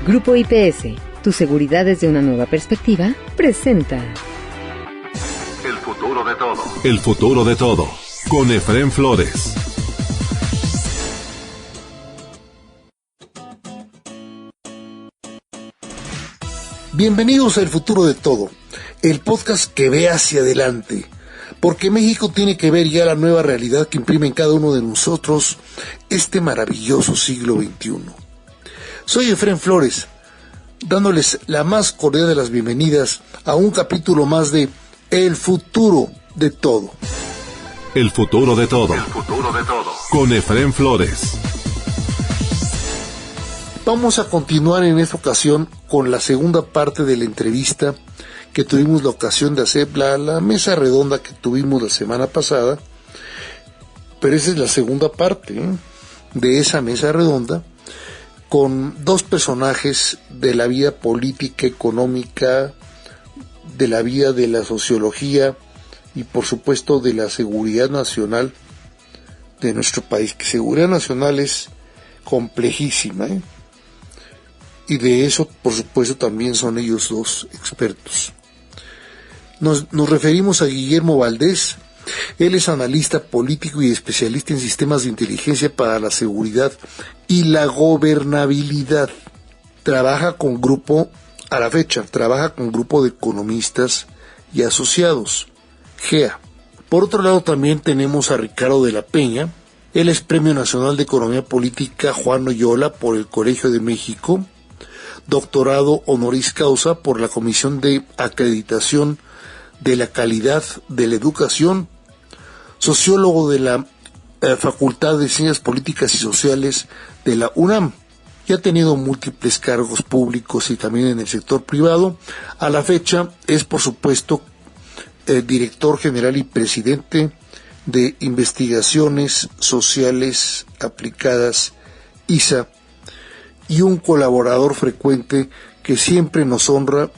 Grupo IPS, tu seguridad desde una nueva perspectiva, presenta El futuro de todo. El futuro de todo, con Efrén Flores. Bienvenidos a El futuro de todo, el podcast que ve hacia adelante, porque México tiene que ver ya la nueva realidad que imprime en cada uno de nosotros este maravilloso siglo XXI. Soy Efrén Flores, dándoles la más cordial de las bienvenidas a un capítulo más de El futuro de todo. El futuro de todo. El futuro de todo. Con Efrén Flores. Vamos a continuar en esta ocasión con la segunda parte de la entrevista que tuvimos la ocasión de hacer, la mesa redonda que tuvimos la semana pasada, pero esa es la segunda parte de esa mesa redonda, con dos personajes de la vida política, económica, de la vida de la sociología y por supuesto de la seguridad nacional de nuestro país, que seguridad nacional es complejísima, y de eso por supuesto también son ellos dos expertos. Nos referimos a Guillermo Valdés. Él es analista político y especialista en sistemas de inteligencia para la seguridad y la gobernabilidad. Trabaja con grupo de economistas y asociados, GEA. Por otro lado también tenemos a Ricardo de la Peña. Él es Premio Nacional de Economía Política Juan Oyola por el Colegio de México, doctorado honoris causa por la Comisión de Acreditación de la Calidad de la Educación, sociólogo de la Facultad de Ciencias Políticas y Sociales de la UNAM, y ha tenido múltiples cargos públicos y también en el sector privado. A la fecha es, por supuesto, director general y presidente de Investigaciones Sociales Aplicadas, ISA, y un colaborador frecuente que siempre nos honra,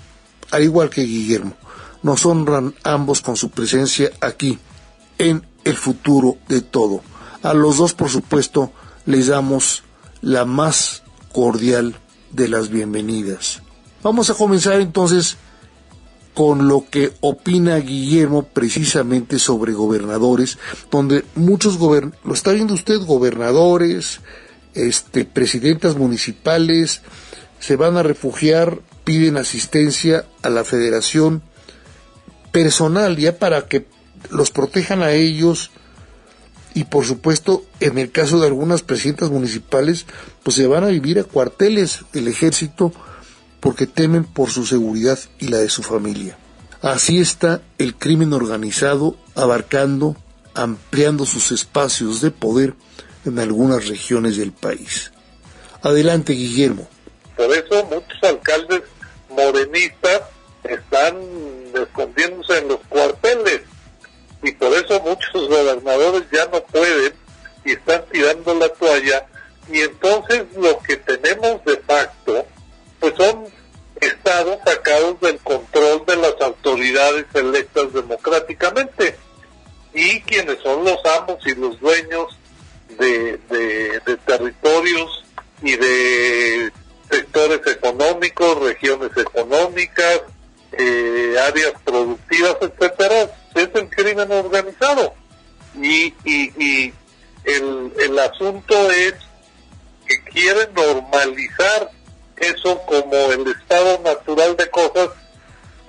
al igual que Guillermo. Nos honran ambos con su presencia aquí, en El futuro de todo. A los dos, por supuesto, les damos la más cordial de las bienvenidas. Vamos a comenzar entonces con lo que opina Guillermo precisamente sobre gobernadores, donde muchos lo está viendo usted, gobernadores, presidentas municipales, se van a refugiar, piden asistencia a la federación personal ya para que los protejan a ellos, y por supuesto en el caso de algunas presidentas municipales pues se van a vivir a cuarteles del ejército porque temen por su seguridad y la de su familia. Así está el crimen organizado ampliando sus espacios de poder en algunas regiones del país. Adelante, Guillermo. Por eso muchos alcaldes morenistas están escondiéndose en los cuarteles, y por eso muchos gobernadores ya no pueden y están tirando la toalla, y entonces lo que tenemos de facto pues son estados sacados del control de las autoridades electas democráticamente, y quienes son los amos y los dueños de territorios y de sectores económicos, regiones económicas, áreas productivas, etcétera, es el crimen organizado. Y el asunto es que quieren normalizar eso como el estado natural de cosas,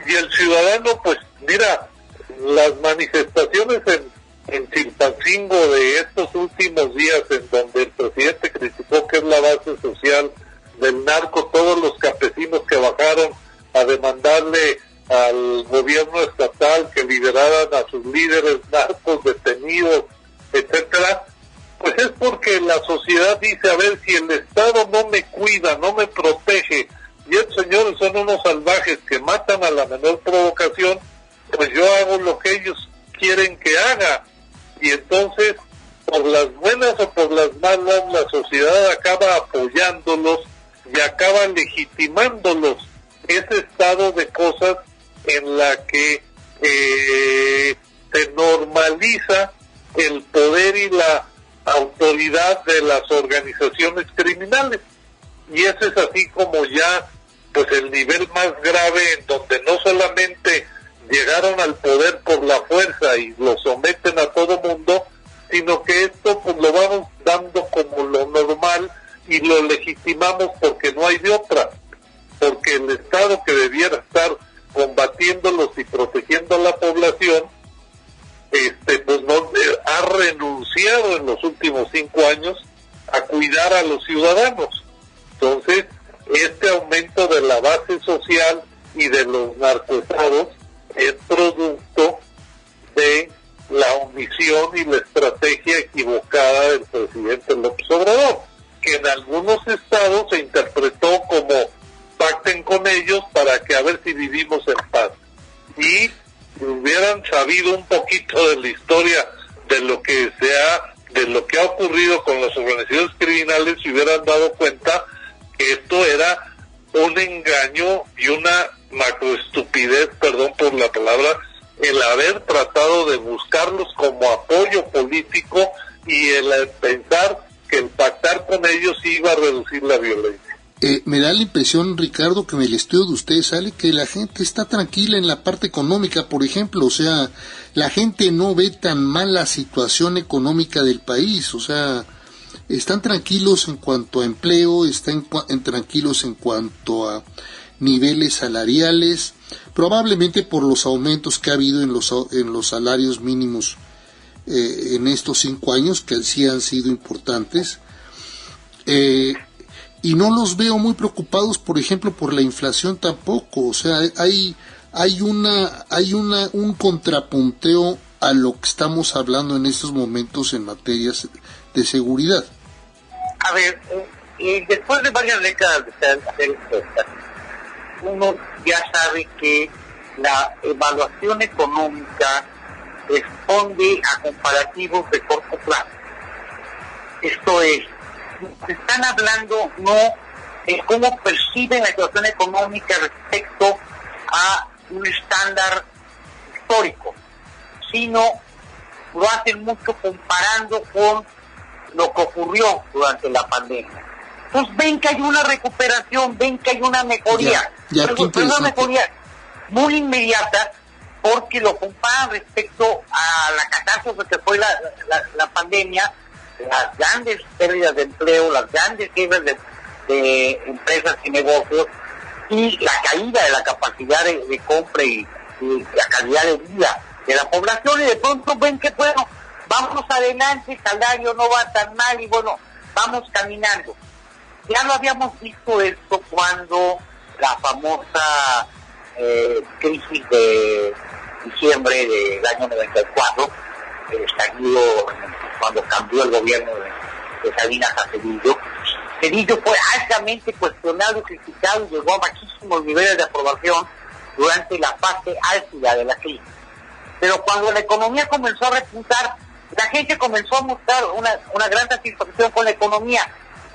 y el ciudadano, pues mira, las manifestaciones en Chilpancingo de estos últimos días, en donde el presidente criticó que es la base social del narco, todos los campesinos que bajaron a demandarle al gobierno estatal que liberaran a sus líderes narcos detenidos, etcétera, pues es porque la sociedad dice, a ver, si el Estado no me cuida, no me protege, y estos señores son unos salvajes que matan a la menor provocación, pues yo hago lo que ellos quieren que haga. Y entonces, por las buenas o por las malas, la sociedad acaba apoyándolos y acaba legitimándolos. Ese estado de cosas en la que se normaliza el poder y la autoridad de las organizaciones criminales. y ese es así como ya pues el nivel más grave, en donde no solamente llegaron al poder por la fuerza y lo someten a todo mundo, sino que esto pues lo vamos dando como lo normal y lo legitimamos porque no hay de otra, porque el Estado, que debiera estar combatiéndolos y protegiendo a la población, pues no ha renunciado en los últimos 5 años a cuidar a los ciudadanos. Entonces, este aumento de la base social y de los narcoestados es producto de la omisión y la estrategia equivocada del presidente López Obrador, que en algunos estados se interpretó como pacten con ellos para que a ver si vivimos en paz. Y hubieran sabido un poquito de la historia de lo que ha ocurrido con las organizaciones criminales, se hubieran dado cuenta que esto era un engaño y una macroestupidez, perdón por la palabra, el haber tratado de buscarlos como apoyo político y el pensar que el pactar con ellos iba a reducir la violencia. Me da la impresión, Ricardo, que en el estudio de ustedes sale que la gente está tranquila en la parte económica, por ejemplo, o sea, la gente no ve tan mal la situación económica del país, o sea, están tranquilos en cuanto a empleo, están tranquilos en cuanto a niveles salariales, probablemente por los aumentos que ha habido en los salarios mínimos en estos 5 años, que sí han sido importantes, y no los veo muy preocupados, por ejemplo, por la inflación tampoco. O sea, hay un contrapunteo a lo que estamos hablando en estos momentos en materias de seguridad. A ver, después de varias décadas de hacer encuestas, uno ya sabe que la evaluación económica responde a comparativos de corto plazo. Esto es, están hablando no de cómo perciben la situación económica respecto a un estándar histórico, sino lo hacen mucho comparando con lo que ocurrió durante la pandemia. Entonces ven que hay una recuperación, ven que hay una mejoría, pero una mejoría muy inmediata, porque lo comparan respecto a la catástrofe que fue la pandemia, las grandes pérdidas de empleo, las grandes quiebras de empresas y negocios, y la caída de la capacidad de compra y la calidad de vida de la población, y de pronto ven que bueno, vamos adelante, el salario no va tan mal y bueno, vamos caminando. Ya lo habíamos visto esto cuando la famosa crisis de diciembre del año 94, el estallido cuando cambió el gobierno de Salinas a Cedillo. Cedillo fue altamente cuestionado y criticado y llegó a bajísimos niveles de aprobación durante la fase álgida de la crisis. Pero cuando la economía comenzó a repuntar, la gente comenzó a mostrar una gran satisfacción con la economía.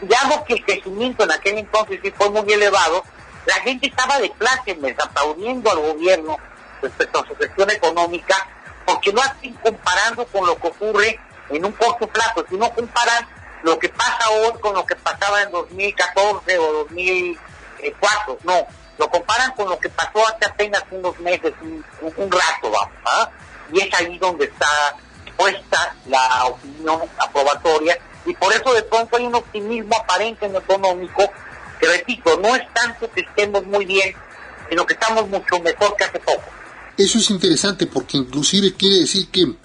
Dado que el crecimiento en aquel entonces sí fue muy elevado, la gente estaba de plácemes aplaudiendo al gobierno respecto a su gestión económica, porque no están comparando con lo que ocurre en un corto plazo, sino comparan lo que pasa hoy con lo que pasaba en 2014 o 2004, no, lo comparan con lo que pasó hace apenas unos meses, un rato, vamos, ¿ah? Y es ahí donde está puesta la opinión aprobatoria, y por eso de pronto hay un optimismo aparente en lo económico, que repito, no es tanto que estemos muy bien, sino que estamos mucho mejor que hace poco. Eso es interesante, porque inclusive quiere decir que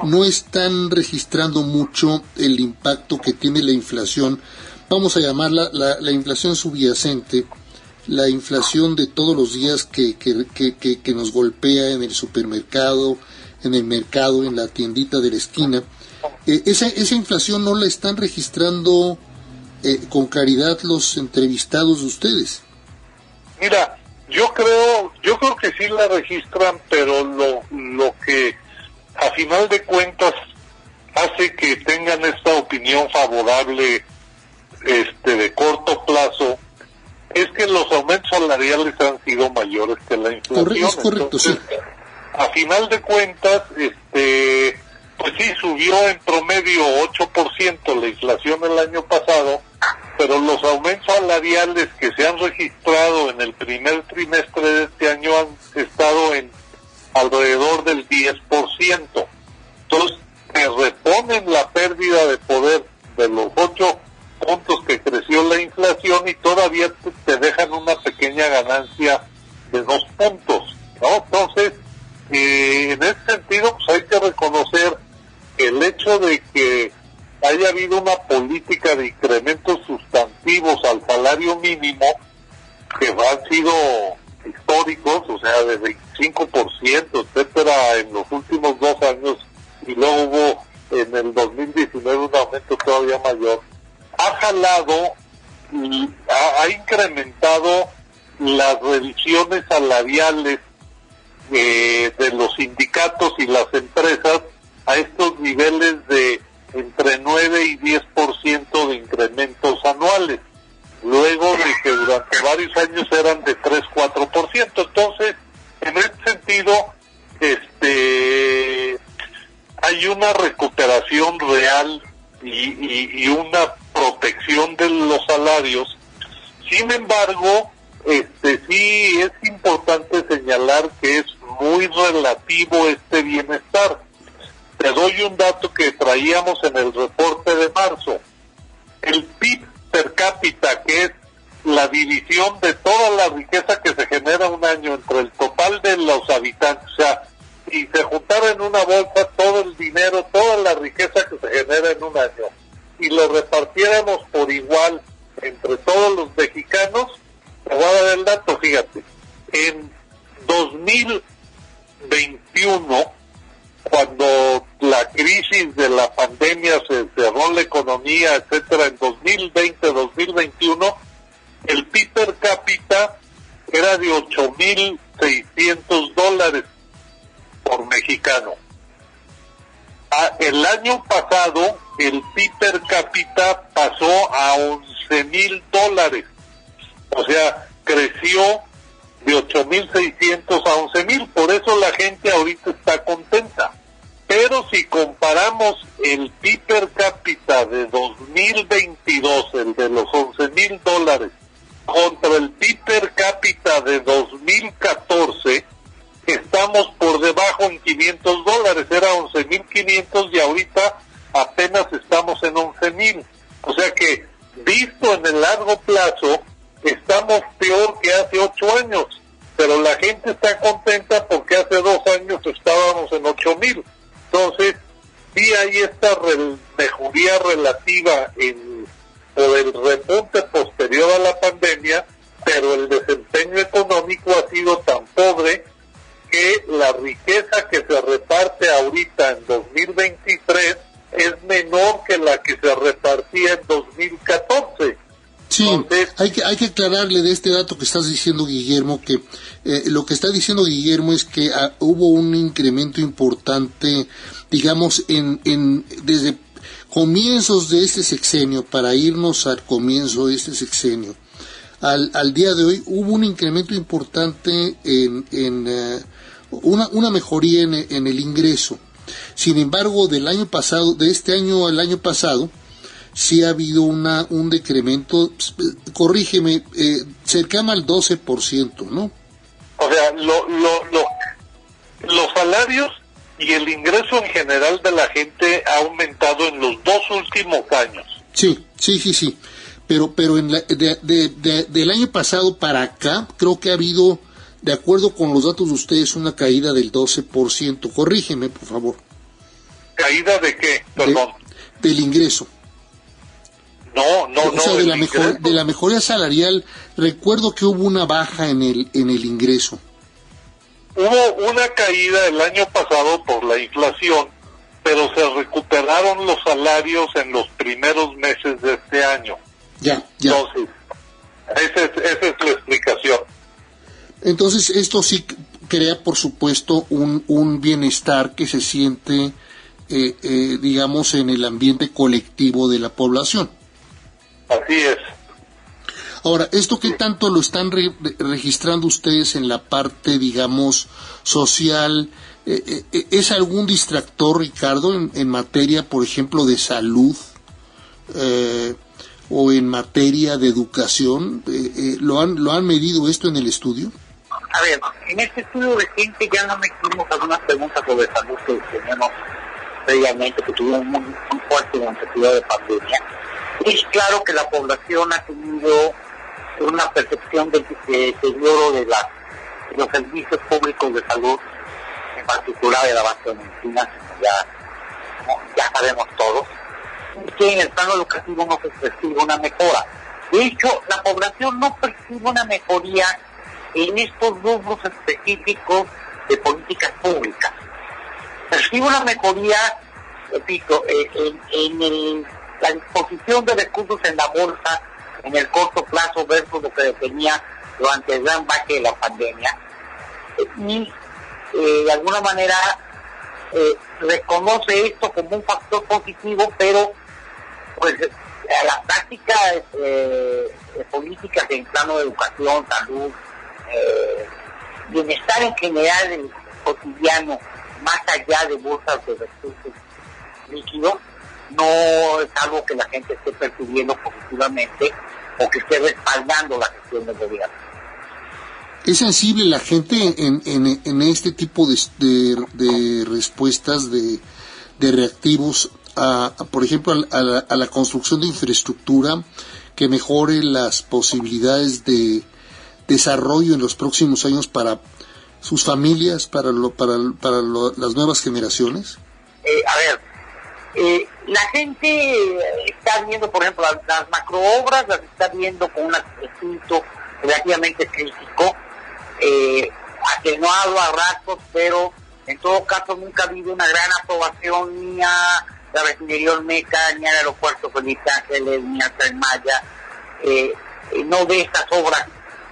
no están registrando mucho el impacto que tiene la inflación, vamos a llamarla la inflación subyacente, la inflación de todos los días que nos golpea en el supermercado, en el mercado, en la tiendita de la esquina. Esa inflación no la están registrando con claridad los entrevistados de ustedes. Mira, yo creo que sí la registran, pero lo que a final de cuentas hace que tengan esta opinión favorable de corto plazo es que los aumentos salariales han sido mayores que la inflación. Es correcto. Entonces, sí. A final de cuentas, pues sí, subió en promedio 8% la inflación el año pasado, pero los aumentos salariales que se han registrado en el primer trimestre de este año han estado en alrededor del 10%. Entonces, te reponen la pérdida de poder de los 8 puntos que creció la inflación y todavía te dejan una pequeña ganancia de 2 puntos, ¿no? Entonces, en ese sentido, pues hay que reconocer el hecho de que haya habido una política de incrementos sustantivos al salario mínimo que han sido históricos, o sea, de 25%, etcétera, en los últimos 2 años, y luego hubo en el 2019 un aumento todavía mayor, ha jalado y ha incrementado las revisiones salariales de los sindicatos y las empresas a estos niveles de entre 9 y 10% de incrementos anuales, luego de que durante varios años eran de 3-4%. Entonces, en este sentido, hay una recuperación real y una protección de los salarios. Sin embargo, sí es importante señalar que es muy relativo este bienestar. Te doy un dato que traíamos en el reporte de marzo. El PIB per cápita, que es la división de toda la riqueza que se genera un año entre el total de los habitantes, o sea, si se juntara en una bolsa todo el dinero, toda la riqueza que se genera en un año, y lo repartiéramos por igual entre todos los mexicanos, te voy a dar el dato, fíjate, en 2021, cuando la crisis de la pandemia se cerró la economía, etcétera, en 2020-2021, el PIB per cápita era de $8,600 por mexicano. El año pasado, el PIB per cápita pasó a $11,000. O sea, creció de 8,600 a 11,000. Por eso la gente ahorita está contenta. Pero si comparamos el PIB per cápita de 2022, el de los $11,000, contra el PIB per cápita de 2014, estamos por debajo en $500. Era 11,500 y ahorita apenas estamos en 11,000. O sea que, visto en el largo plazo, estamos peor que hace 8 años. Pero la gente está contenta porque hace 2 años estábamos en 8,000. Entonces, sí hay esta mejoría relativa por el repunte posterior a la pandemia, pero el desempeño económico ha sido tan pobre que la riqueza que se reparte ahorita en 2023 es menor que la que se repartía en 2014. Sí, entonces, hay que aclararle de este dato que estás diciendo, Guillermo, que lo que está diciendo Guillermo es que hubo un incremento importante, digamos, desde comienzos de este sexenio, para irnos al comienzo de este sexenio, al día de hoy, hubo un incremento importante una mejoría en el ingreso. Sin embargo, de este año al año pasado, sí ha habido un decremento, corrígeme, cercano al 12%, ¿no? O sea, los salarios y el ingreso en general de la gente ha aumentado en los 2 últimos años. Sí. Pero del año pasado para acá, creo que ha habido, de acuerdo con los datos de ustedes, una caída del 12%. Corrígeme, por favor. ¿Caída de qué? Perdón. Del ingreso. No. O sea, de la mejoría salarial, recuerdo que hubo una baja en el ingreso. Hubo una caída el año pasado por la inflación, pero se recuperaron los salarios en los primeros meses de este año. Ya. Entonces, esa es la explicación. Entonces, esto sí crea, por supuesto, un bienestar que se siente, digamos, en el ambiente colectivo de la población. Así es. Ahora, ¿esto qué tanto lo están registrando ustedes en la parte, digamos, social? ¿Es algún distractor, Ricardo, en materia, por ejemplo, de salud? o en materia de educación? ¿Lo han medido esto en el estudio? A ver, en este estudio reciente ya no metimos algunas preguntas sobre salud que teníamos previamente, que tuvimos muy fuerte durante el periodo de pandemia. Es claro que la población ha tenido una percepción de deterioro de los servicios públicos de salud, en particular el avance de medicinas, ya sabemos todos, que en el plano educativo no se percibe una mejora. De hecho, la población no percibe una mejoría en estos rubros específicos de políticas públicas. Percibe una mejoría, repito, en la disposición de recursos en la bolsa en el corto plazo versus lo que tenía durante el gran bache de la pandemia. Y de alguna manera reconoce esto como un factor positivo, pero pues a la práctica de políticas en plano de educación, salud, bienestar en general, en cotidiano, más allá de bolsas de recursos líquidos, no es algo que la gente esté percibiendo positivamente o que esté respaldando la gestión del gobierno. ¿Es sensible la gente en este tipo de respuestas, de reactivos, por ejemplo, a la construcción de infraestructura que mejore las posibilidades de desarrollo en los próximos años para sus familias, para las nuevas generaciones? La gente está viendo, por ejemplo, las macroobras, las está viendo con un espíritu relativamente crítico, atenuado a ratos, pero en todo caso nunca ha habido una gran aprobación ni a la refinería Olmeca, ni al aeropuerto Felipe Ángeles, ni al Tren Maya. No ve estas obras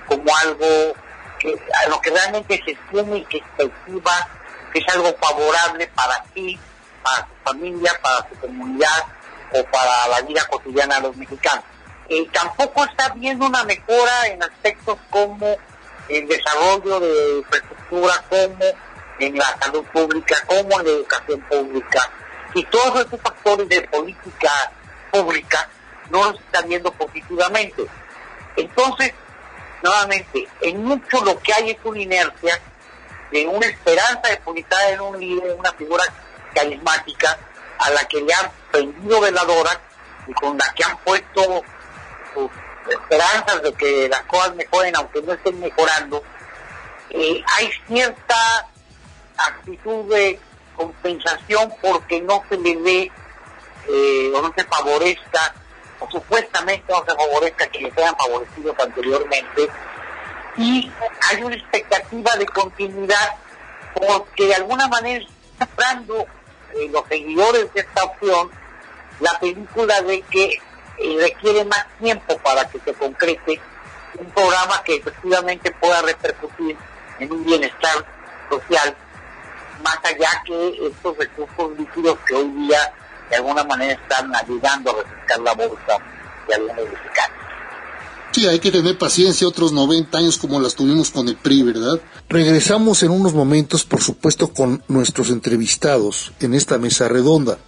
como algo a lo que realmente se estime y que se perciba que es algo favorable para sí, para su familia, para su comunidad o para la vida cotidiana de los mexicanos. Tampoco está viendo una mejora en aspectos como el desarrollo de infraestructura, como en la salud pública, como en la educación pública, y todos estos factores de política pública no los está viendo positivamente. Entonces, nuevamente, en mucho lo que hay es una inercia de una esperanza depositada en un líder, una figura carismática a la que le han prendido veladoras y con la que han puesto sus esperanzas de que las cosas mejoren aunque no estén mejorando. Hay cierta actitud de compensación porque no se le dé o no se favorezca, o supuestamente no se favorezca que les hayan favorecido anteriormente, y hay una expectativa de continuidad porque de alguna manera está comprando los seguidores de esta opción la película de que requiere más tiempo para que se concrete un programa que efectivamente pueda repercutir en un bienestar social, más allá que estos recursos líquidos que hoy día de alguna manera están ayudando a refrescar la bolsa de algunos mexicanos. Sí, hay que tener paciencia, otros 90 años como las tuvimos con el PRI, ¿verdad? Regresamos en unos momentos, por supuesto, con nuestros entrevistados en esta mesa redonda.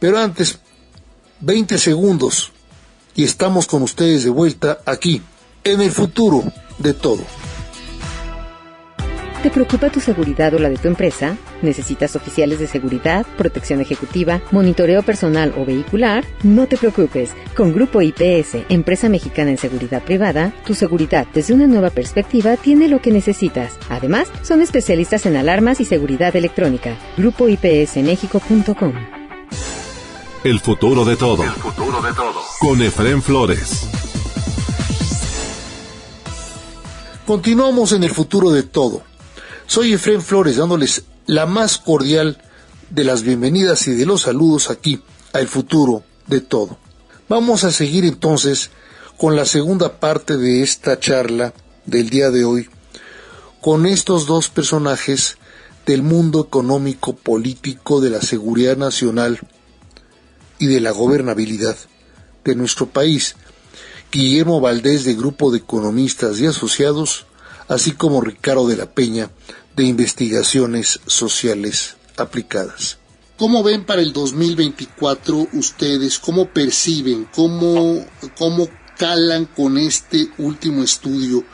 Pero antes, 20 segundos, y estamos con ustedes de vuelta aquí, en el futuro de todo. ¿Te preocupa tu seguridad o la de tu empresa? ¿Necesitas oficiales de seguridad, protección ejecutiva, monitoreo personal o vehicular? No te preocupes. Con Grupo IPS, empresa mexicana en seguridad privada, tu seguridad desde una nueva perspectiva tiene lo que necesitas. Además, son especialistas en alarmas y seguridad electrónica. GrupoIPSMexico.com. El futuro de todo. El futuro de todo. Con Efraín Flores. Continuamos en el futuro de todo. Soy Efraín Flores, dándoles la más cordial de las bienvenidas y de los saludos aquí a El Futuro de Todo. Vamos a seguir entonces con la segunda parte de esta charla del día de hoy, con estos dos personajes del mundo económico, político, de la seguridad nacional y de la gobernabilidad de nuestro país. Guillermo Valdés, de Grupo de Economistas y Asociados, así como Ricardo de la Peña, de Investigaciones Sociales Aplicadas. ¿Cómo ven para el 2024 ustedes? ¿Cómo perciben? ¿Cómo calan con este último estudio?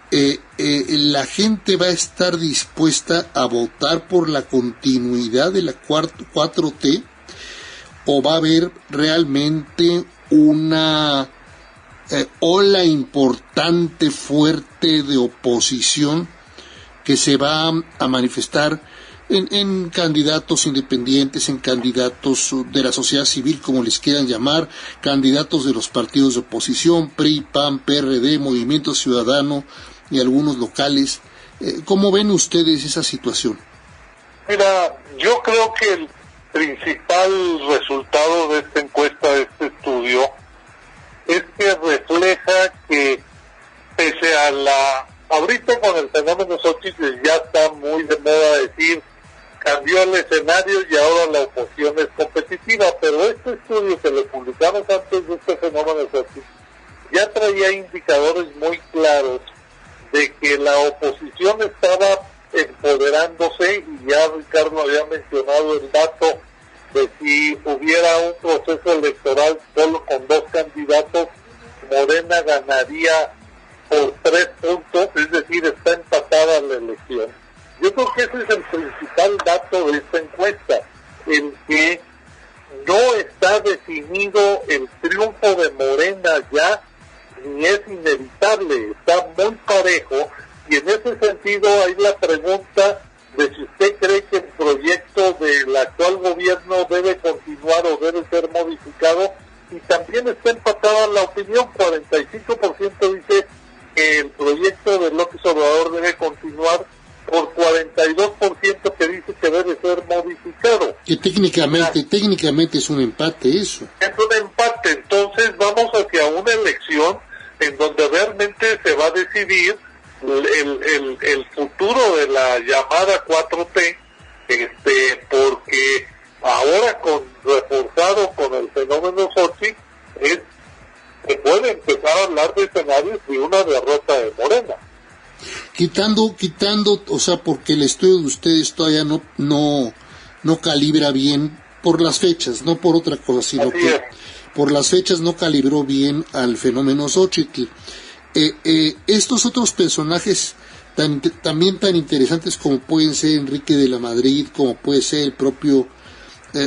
¿La gente va a estar dispuesta a votar por la continuidad de la 4T? ¿O va a haber realmente una ola importante, fuerte de oposición que se va a manifestar en candidatos independientes, en candidatos de la sociedad civil, como les quieran llamar, candidatos de los partidos de oposición, PRI, PAN, PRD, Movimiento Ciudadano y algunos locales? ¿Cómo ven ustedes esa situación? Mira, yo creo que el principal resultado de esta encuesta, de este estudio, es que refleja que pese a ahorita con el fenómeno Xochitl ya está muy de moda decir, cambió el escenario y ahora la oposición es competitiva, pero este estudio que lo publicamos antes de este fenómeno Xochitl ya traía indicadores muy claros de que la oposición estaba empoderándose, y ya Ricardo había mencionado el dato de si hubiera un proceso electoral solo con 2 candidatos, Morena ganaría por 3 puntos, es decir, está empatada la elección. Yo creo que ese es el principal dato de esta encuesta, el que no está definido el triunfo de Morena ya, ni es inevitable, está muy parejo, y en ese sentido hay la pregunta de si usted cree que el proyecto del actual gobierno debe continuar o debe ser modificado, y también está empatada la opinión. 45% dice que el proyecto de López Obrador debe continuar, por 42% que dice que debe ser modificado. Que técnicamente es un empate eso. Es un empate, entonces vamos hacia una elección en donde realmente se va a decidir el futuro de la llamada 4T, porque ahora reforzado con el fenómeno Xochitl, se puede empezar a hablar de escenarios de una derrota de Morena. Quitando, o sea, porque el estudio de ustedes todavía no calibra bien por las fechas, no por otra cosa, sino Así que es. por las fechas no calibró bien al fenómeno Xochitl. Estos otros personajes también tan interesantes como pueden ser Enrique de la Madrid, como puede ser el propio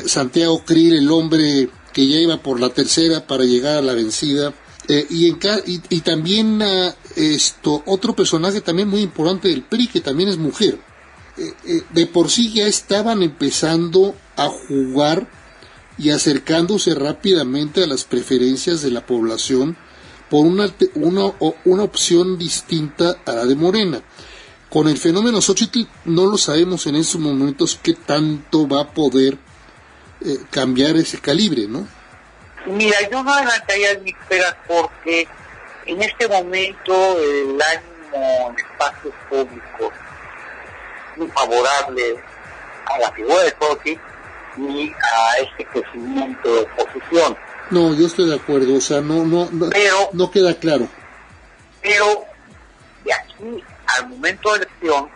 Santiago Krill, el hombre que ya iba por la tercera para llegar a la vencida, y también otro personaje también muy importante del PRI, que también es mujer. De por sí ya estaban empezando a jugar y acercándose rápidamente a las preferencias de la población por una opción distinta a la de Morena. Con el fenómeno Xochitl no lo sabemos en esos momentos qué tanto va a poder cambiar ese calibre, ¿no? Mira, yo no adelantaría mis esperas porque en este momento el ánimo en espacios públicos muy favorable a la figura de Xochitl y a este crecimiento de oposición. No, yo estoy de acuerdo, o sea, no queda claro. Pero de aquí al momento de elección,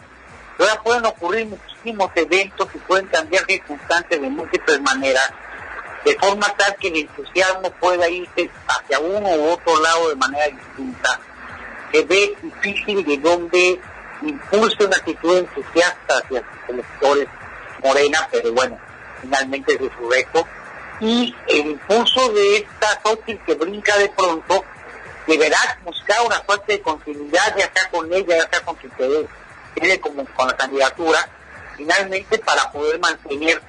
todavía pueden ocurrir muchísimos eventos y pueden cambiar circunstancias de múltiples maneras, de forma tal que el entusiasmo pueda irse hacia uno u otro lado de manera distinta. Se ve difícil de dónde impulse una actitud entusiasta hacia sus electores Morena, pero bueno, finalmente es de su reto. Y el impulso de esta Xochitl que brinca de pronto deberá buscar una suerte de continuidad, ya sea con ella, ya sea con quien quede como con la candidatura, finalmente para poder mantener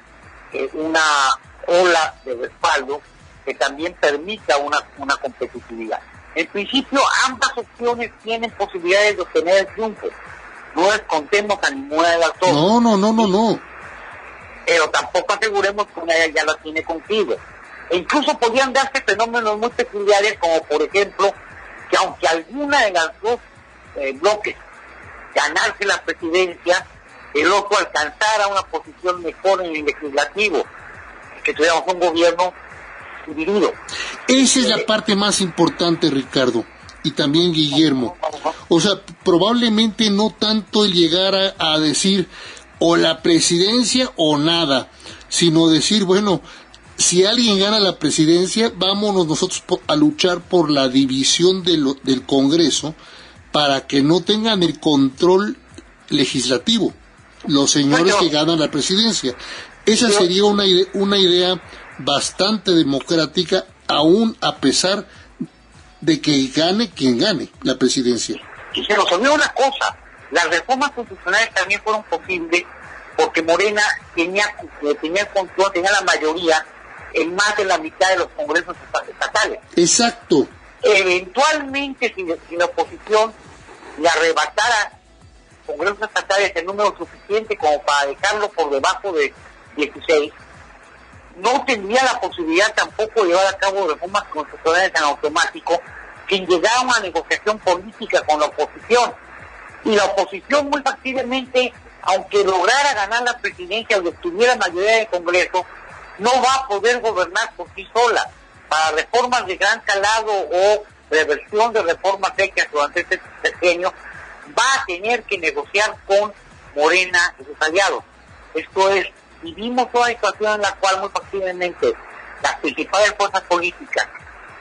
una ola de respaldo que también permita una competitividad. En principio, ambas opciones tienen posibilidades de obtener el triunfo. No descontemos a ninguna de las dos. No. Pero tampoco aseguremos que una de ellas ya la tiene consigo. E incluso podrían darse fenómenos muy peculiares, como por ejemplo, que aunque alguna de las dos bloques ganarse la presidencia, el otro alcanzara una posición mejor en el legislativo, que tuviéramos un gobierno dividido. Esa es la parte más importante, Ricardo, y también Guillermo. O sea, probablemente no tanto el llegar a decir o la presidencia o nada, sino decir, bueno, si alguien gana la presidencia, vámonos nosotros a luchar por la división del Congreso para que no tengan el control legislativo los señores que ganan la presidencia. Esa sería una idea bastante democrática, aún a pesar de que gane quien gane la presidencia. Y se nos olvidó una cosa, las reformas constitucionales también fueron posibles porque Morena tenía el control, tenía la mayoría en más de la mitad de los congresos estatales. Exacto. Eventualmente, si la oposición le arrebatara congresos estatales el número suficiente como para dejarlo por debajo de 16, no tendría la posibilidad tampoco de llevar a cabo reformas constitucionales en automático sin llegar a una negociación política con la oposición. Y la oposición muy factiblemente, aunque lograra ganar la presidencia o obtuviera mayoría del Congreso, no va a poder gobernar por sí sola. Para reformas de gran calado o reversión de reformas hechas durante este sexenio, va a tener que negociar con Morena y sus aliados. Esto es, vivimos una situación en la cual muy factiblemente las principales fuerzas políticas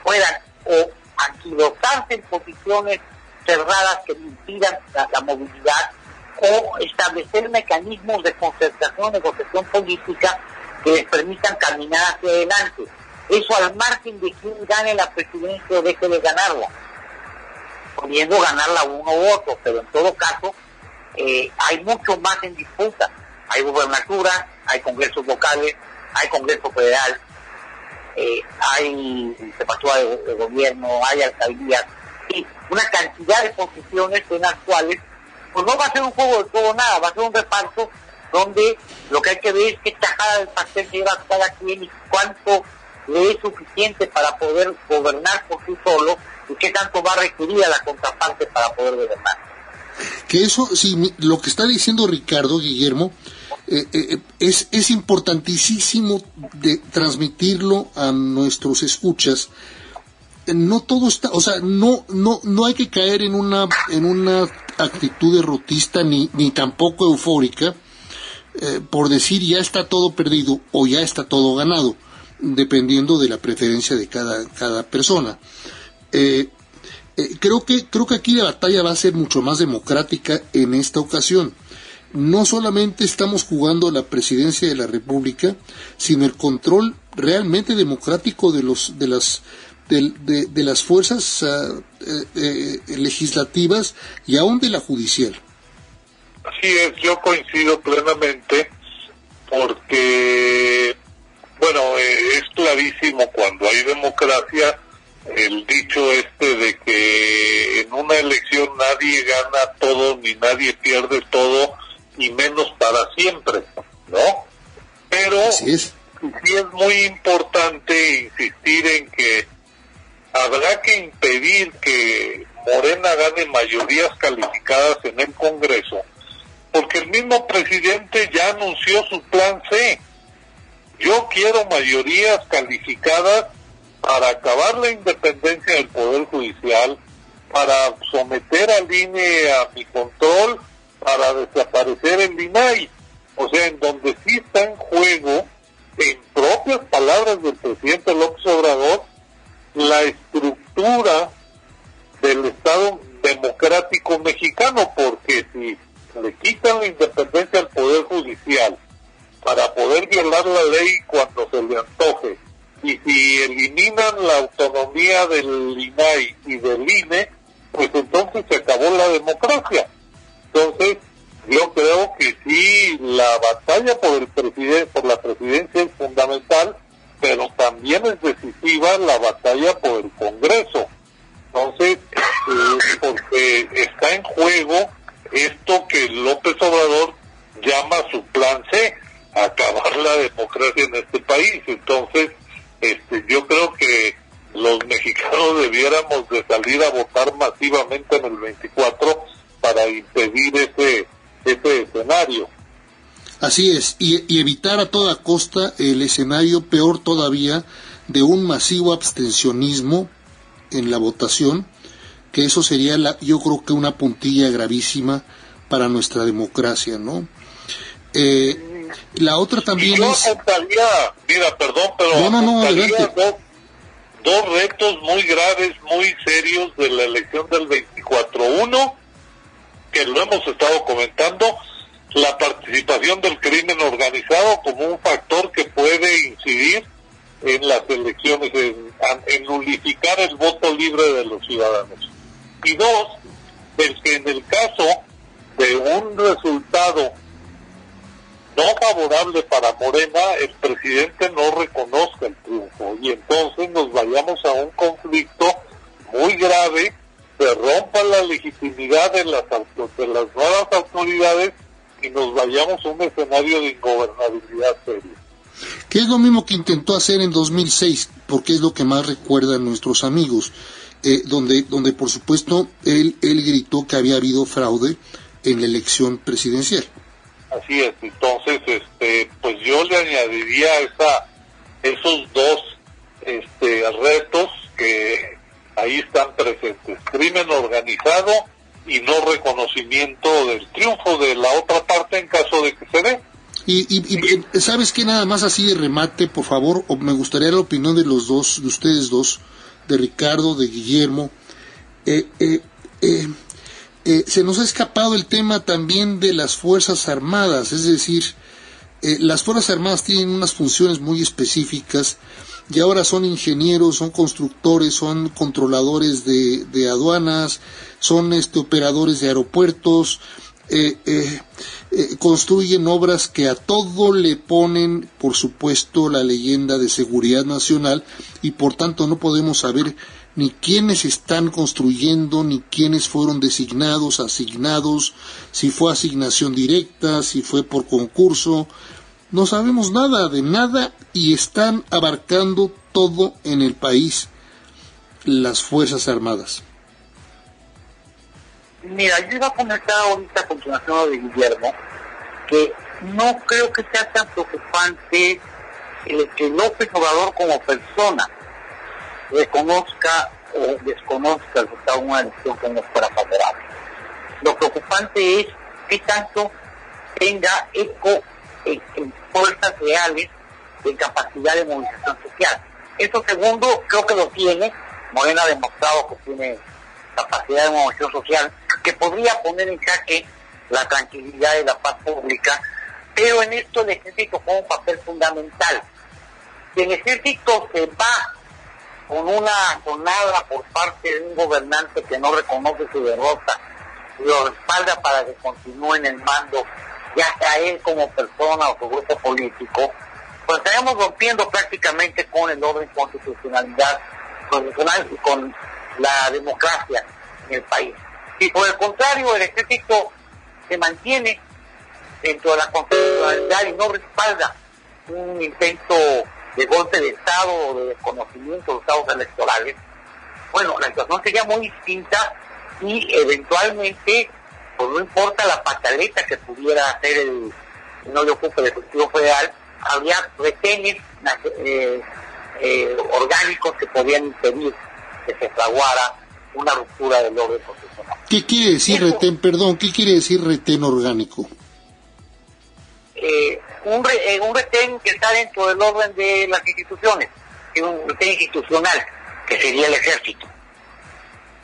puedan o aquilotarse en posiciones cerradas que impidan la movilidad, o establecer mecanismos de concertación, negociación política que les permitan caminar hacia adelante. Eso al margen de quién gane la presidencia o deje de ganarla, pudiendo ganarla uno u otro, pero en todo caso hay mucho más en disputa. Hay gubernatura, hay congresos locales, hay congreso federal, hay jefatura de gobierno, hay alcaldías, y una cantidad de posiciones en las cuales pues no va a ser un juego de todo nada, va a ser un reparto donde lo que hay que ver es qué tajada del pastel lleva cada quien y cuánto le es suficiente para poder gobernar por sí solo y qué tanto va a requerir a la contraparte para poder gobernar. Que eso, sí, lo que está diciendo Ricardo, Guillermo, es importantísimo de transmitirlo a nuestros escuchas. No todo está, o sea, no hay que caer en una actitud derrotista ni tampoco eufórica por decir ya está todo perdido o ya está todo ganado, dependiendo de la preferencia de cada persona. Creo que aquí la batalla va a ser mucho más democrática en esta ocasión. No solamente estamos jugando la presidencia de la República, sino el control realmente democrático de las fuerzas legislativas y aún de la judicial. Así es, yo coincido plenamente porque, bueno, es clarísimo cuando hay democracia el dicho de que en una elección nadie gana todo ni nadie pierde todo y menos para siempre, ¿no? Pero sí es muy importante insistir en que habrá que impedir que Morena gane mayorías calificadas en el Congreso, porque el mismo presidente ya anunció su plan C. Yo quiero mayorías calificadas para acabar la independencia del Poder Judicial, para someter al INE a mi control, para desaparecer el INAI. O sea, en donde sí está en juego, en propias palabras del presidente López Obrador, la estructura del Estado democrático mexicano, porque si le quitan la independencia al Poder Judicial para poder violar la ley cuando se le antoje, y si eliminan la autonomía del INAI y del INE, pues entonces se acabó la democracia. Entonces, yo creo que sí, la batalla por la presidencia es fundamental, pero también es decisiva la batalla por el Congreso. Entonces, porque está en juego esto que López Obrador llama su plan C, acabar la democracia en este país. Entonces, yo creo que los mexicanos debiéramos de salir a votar masivamente en el 24 para impedir ese escenario. Así es, y evitar a toda costa el escenario, peor todavía, de un masivo abstencionismo en la votación, que eso sería, yo creo que una puntilla gravísima para nuestra democracia, ¿no? La otra también yo es... apuntaría, mira, perdón, pero No, apuntaría adelante. dos retos muy graves, muy serios de la elección del 24. Uno, que lo hemos estado comentando, la participación del crimen organizado como un factor que puede incidir en las elecciones, en nulificar el voto libre de los ciudadanos. Y dos, el que en el caso de un resultado no favorable para Morena, el presidente no reconozca el triunfo y entonces nos vayamos a un conflicto muy grave, se rompa la legitimidad de las nuevas autoridades y nos vayamos a un escenario de ingobernabilidad seria. Que es lo mismo que intentó hacer en 2006, porque es lo que más recuerdan nuestros amigos, donde por supuesto él gritó que había habido fraude en la elección presidencial. Así es, entonces pues yo le añadiría esos dos retos que ahí están presentes: crimen organizado y no reconocimiento del triunfo de la otra parte en caso de que se dé. Y ¿sabes qué? Nada más así de remate, por favor, me gustaría la opinión de los dos, de ustedes dos, de Ricardo, de Guillermo. Se nos ha escapado el tema también de las Fuerzas Armadas, es decir, las Fuerzas Armadas tienen unas funciones muy específicas y ahora son ingenieros, son constructores, son controladores de aduanas, son operadores de aeropuertos, construyen obras que a todo le ponen, por supuesto, la leyenda de seguridad nacional y por tanto no podemos saber ni quiénes están construyendo, ni quiénes fueron designados, asignados, si fue asignación directa, si fue por concurso. No sabemos nada de nada y están abarcando todo en el país las Fuerzas Armadas. Mira, yo iba a comentar ahorita a continuación de Guillermo, que no creo que sea tan preocupante el que López Obrador como persona reconozca o desconozca el resultado de una elección que no fuera favorable. Lo preocupante es que tanto tenga eco en fuerzas reales de capacidad de movilización social. Eso segundo creo que lo tiene. Morena ha demostrado que tiene capacidad de movilización social que podría poner en jaque la tranquilidad y la paz pública, pero en esto el ejército juega un papel fundamental. Si el ejército se va con una sonada por parte de un gobernante que no reconoce su derrota y lo respalda para que continúe en el mando, ya sea él como persona o su grupo político, pues estaríamos rompiendo prácticamente con el orden constitucional y con la democracia en el país. Si por el contrario el ejército se mantiene dentro de la constitucionalidad y no respalda un intento de golpe de Estado o de desconocimiento de los estados electorales, bueno, la situación sería muy distinta y eventualmente, pues no importa la pataleta que pudiera hacer el no le ocupe el Ejecutivo Federal, habría retenes orgánicos que podían impedir que se fraguara una ruptura del orden constitucional. ¿Qué quiere decir retén? Perdón, ¿qué quiere decir retén orgánico? Un retén que está dentro del orden de las instituciones, un retén institucional, que sería el ejército.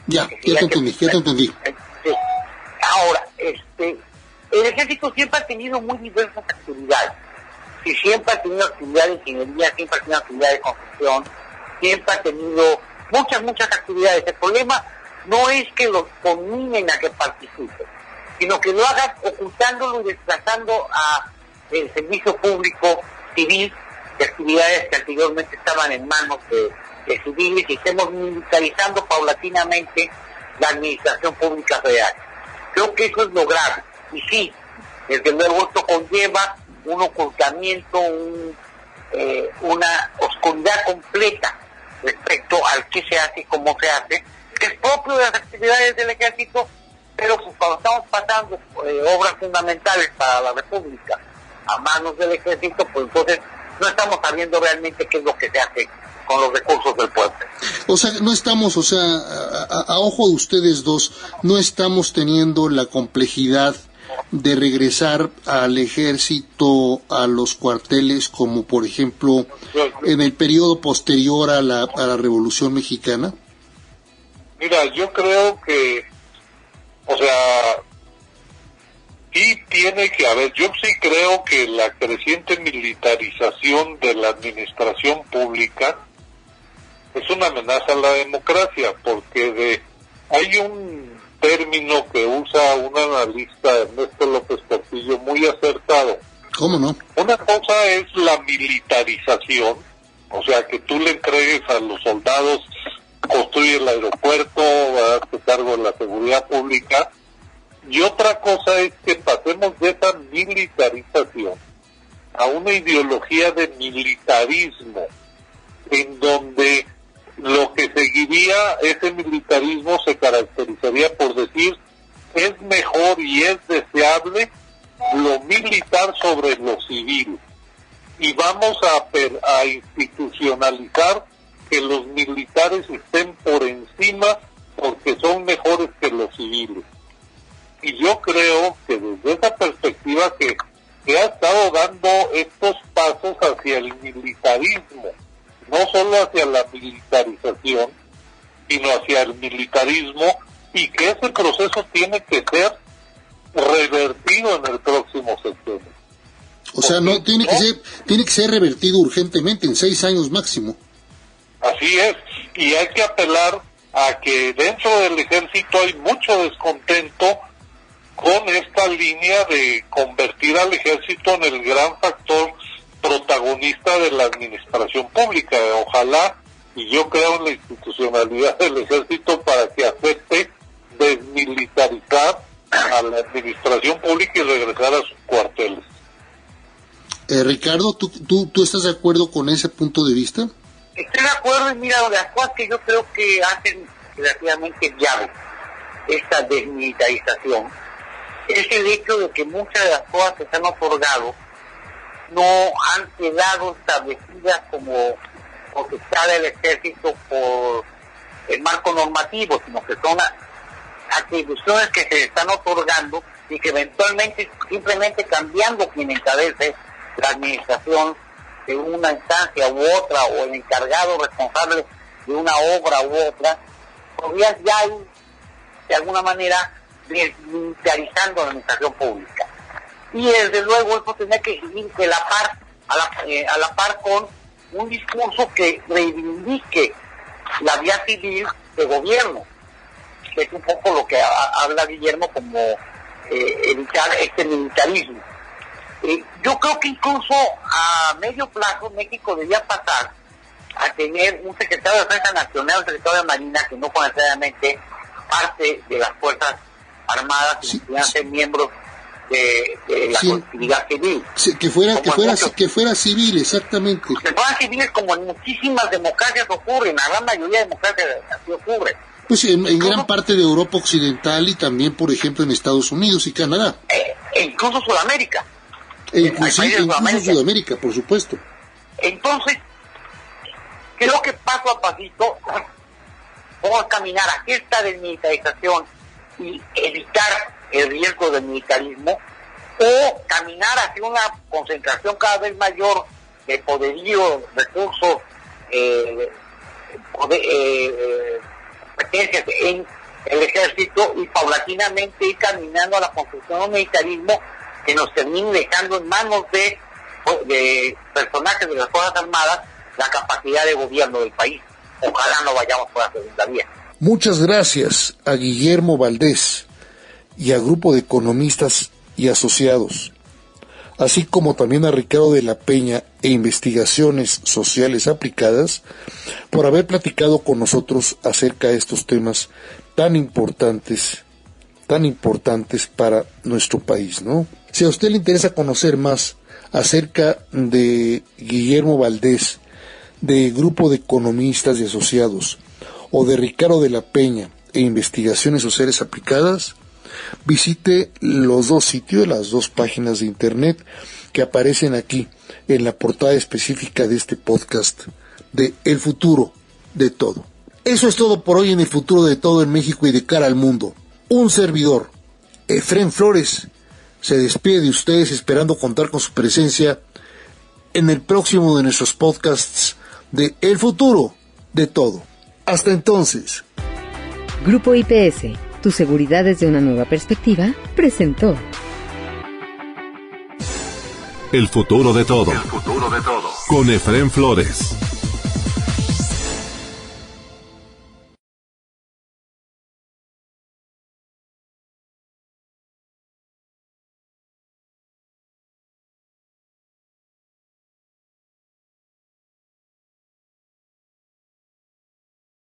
Ya te entendí. Sí. Ahora, el ejército siempre ha tenido muy diversas actividades. Sí, siempre ha tenido actividad de ingeniería, siempre ha tenido actividad de construcción, siempre ha tenido muchas actividades. El problema no es que los conminen a que participen, sino que lo hagan ocultándolo y desplazando a el servicio público civil de actividades que anteriormente estaban en manos de civiles, y estemos militarizando paulatinamente la administración pública federal. Creo que eso es lo grave. Y sí, desde luego esto conlleva un ocultamiento, una oscuridad completa respecto al qué se hace y cómo se hace, que es propio de las actividades del ejército, pero pues cuando estamos pasando obras fundamentales para la República a manos del ejército, pues entonces no estamos sabiendo realmente qué es lo que se hace con los recursos del pueblo. O sea, no estamos, a ojo de ustedes dos, no estamos teniendo la complejidad de regresar al ejército a los cuarteles, como por ejemplo en el periodo posterior a la Revolución Mexicana? Mira, yo creo que, o sea, sí tiene que haber, yo sí creo que la creciente militarización de la administración pública es una amenaza a la democracia, porque hay un término que usa un analista, Ernesto López Portillo, muy acertado. ¿Cómo no? Una cosa es la militarización, o sea, que tú le entregues a los soldados, construye el aeropuerto, hazte cargo de la seguridad pública, y otra cosa es que pasemos de esa militarización a una ideología de militarismo, en donde lo que seguiría ese militarismo se caracterizaría por decir es mejor y es deseable lo militar sobre lo civil, y vamos a institucionalizar que los militares estén por encima porque son mejores que los civiles. Y yo creo que desde esa perspectiva que ha estado dando estos pasos hacia el militarismo, no solo hacia la militarización, sino hacia el militarismo, y que ese proceso tiene que ser revertido en el próximo sexenio. O sea, no tiene que ser revertido urgentemente, en 6 años máximo. Así es, y hay que apelar a que dentro del ejército hay mucho descontento con esta línea de convertir al ejército en el gran factor protagonista de la administración pública. Ojalá, y yo creo en la institucionalidad del ejército para que acepte desmilitarizar a la administración pública y regresar a sus cuarteles. Ricardo, ¿tú estás de acuerdo con ese punto de vista? Estoy de acuerdo, y mira, las cosas que yo creo que hacen relativamente llave esta desmilitarización es el hecho de que muchas de las cosas que se han otorgado no han quedado establecidas como potestad del ejército por el marco normativo, sino que son atribuciones que se están otorgando y que eventualmente, simplemente cambiando quien encabece la administración de una instancia u otra, o el encargado responsable de una obra u otra, podría ya ir de alguna manera desmilitarizando la administración pública. Y desde luego eso tiene que ir de la par, a la par con un discurso que reivindique la vía civil de gobierno, que es un poco lo que habla Guillermo como evitar este militarismo. Yo creo que incluso a medio plazo México debería pasar a tener un secretario de Defensa Nacional, un secretario de Marina, que no necesariamente parte de las Fuerzas Armadas, sino que ser miembros de la colectividad civil. Sí, que fuera civil, exactamente. Que fueran civiles, como en muchísimas democracias ocurre, en la gran mayoría de democracias así ocurre. Pues en gran parte de Europa Occidental, y también, por ejemplo, en Estados Unidos y Canadá. E incluso Sudamérica. Incluso Sudamérica, por supuesto. Entonces, creo que paso a pasito vamos a caminar hacia esta desmilitarización y evitar el riesgo del militarismo, o caminar hacia una concentración cada vez mayor de poderío, recursos, competencias en el ejército, y paulatinamente ir caminando a la construcción de un militarismo que nos termine dejando en manos de personajes de las Fuerzas Armadas la capacidad de gobierno del país. Ojalá no vayamos por la segunda vía. Muchas gracias a Guillermo Valdés y a Grupo de Economistas y Asociados, así como también a Ricardo de la Peña e Investigaciones Sociales Aplicadas, por haber platicado con nosotros acerca de estos temas tan importantes para nuestro país, ¿no? Si a usted le interesa conocer más acerca de Guillermo Valdés, de Grupo de Economistas y Asociados, o de Ricardo de la Peña e Investigaciones Sociales Aplicadas, visite los dos sitios, las dos páginas de internet que aparecen aquí en la portada específica de este podcast de El Futuro de Todo. Eso es todo por hoy en El Futuro de Todo en México y de cara al mundo. Un servidor, Efrén Flores, se despide de ustedes esperando contar con su presencia en el próximo de nuestros podcasts de El Futuro de Todo. Hasta entonces. Grupo IPS, tu seguridad desde una nueva perspectiva, presentó El futuro de todo. El futuro de todo. Con Efraín Flores.